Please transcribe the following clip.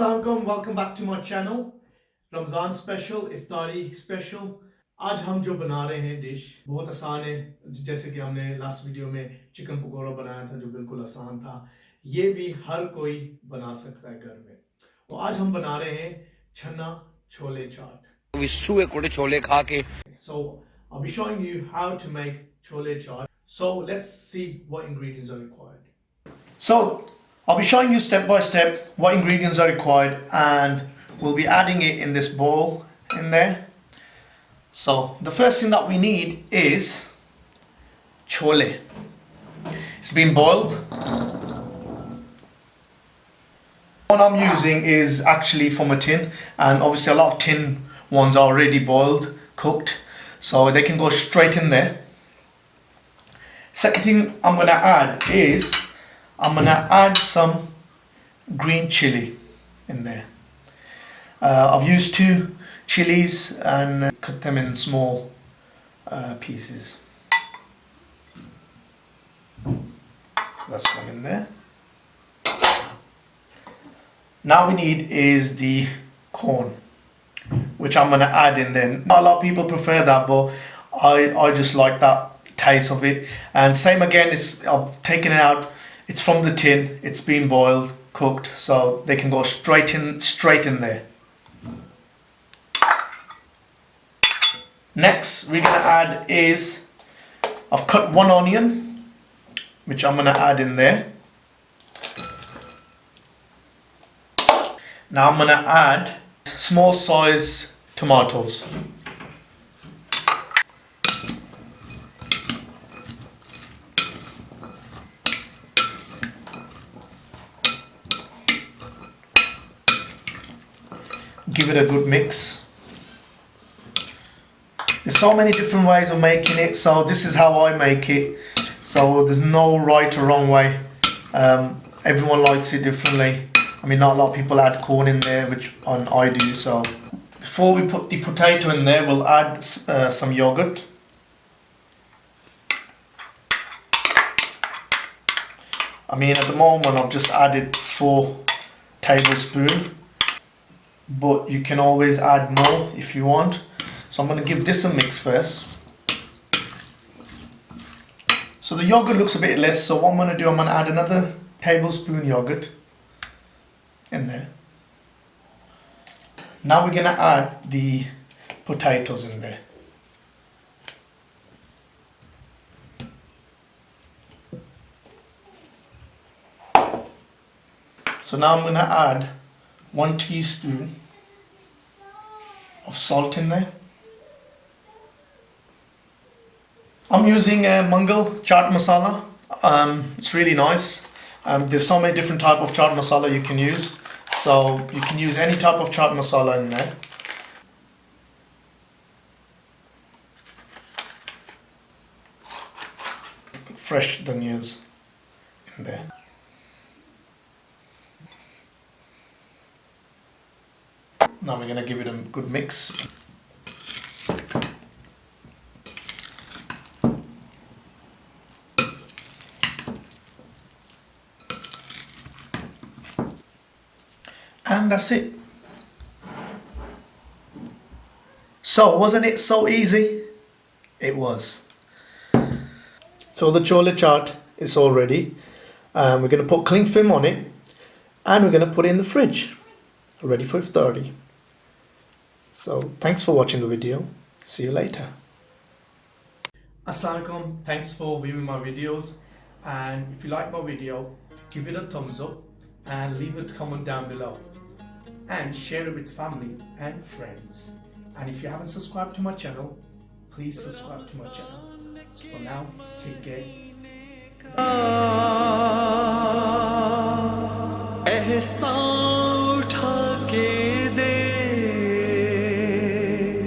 Assalamualaikum, welcome back to my channel. Ramadan Special, Iftari Special. आज हम जो बना रहे हैं डिश बहुत आसान है, जैसे कि हमने लास्ट वीडियो में चिकन पकौड़ा बनाया था जो बिल्कुल आसान था। ये भी हर कोई बना सकता है घर में। तो आज हम बना रहे हैं छना छोले चाट। विश्व कोटे छोले खा के। So I'll be showing you how to make chole chaat. So let's see what ingredients are required. So I'll be showing you step by step what ingredients are required, and we'll be adding it in this bowl in there. So the first thing that we need is chole. It's been boiled. One I'm using is actually from a tin, and obviously a lot of tin ones are already boiled, cooked, so they can go straight in there. Second thing I'm gonna add is I'm gonna add some green chili in there. I've used 2 chilies and cut them in small pieces. That's one in there. Now we need is the corn, which I'm gonna add in there. Not a lot of people prefer that, but I just like that taste of it. And same again, I've taken it out. It's from the tin. It's been boiled, cooked, so they can go straight in there. Next, we're gonna add is I've cut 1 onion, which I'm gonna add in there. Now I'm gonna add small size tomatoes. Give it a good mix. There's so many different ways of making it, so this is how I make it. So there's no right or wrong way. Everyone likes it differently. I mean, not a lot of people add corn in there, which I do. So before we put the potato in there, we'll add some yogurt. I mean, at the moment I've just added 4 tablespoons, but you can always add more if you want. So I'm going to give this a mix first. So the yogurt looks a bit less, so what I'm going to do, I'm going to add another tablespoon yogurt in there. Now we're going to add the potatoes in there. So now I'm going to add 1 teaspoon of salt in there. I'm using a Mangal chaat masala. It's really nice. There's so many different type of chaat masala you can use, so you can use any type of chaat masala in there. Fresh dhanias in there. Now we're gonna give it a good mix. And that's it. So, wasn't it so easy? It was. So the chole chaat is all ready. We're going to put cling film on it, and we're going to put it in the fridge, ready for Iftari. So thanks for watching the video. See you later. Assalamualaikum. Thanks for viewing my videos. And if you like my video, give it a thumbs up and leave a comment down below. And share it with family and friends. And if you haven't subscribed to my channel, please subscribe to my channel. So for now, take care. Ehsan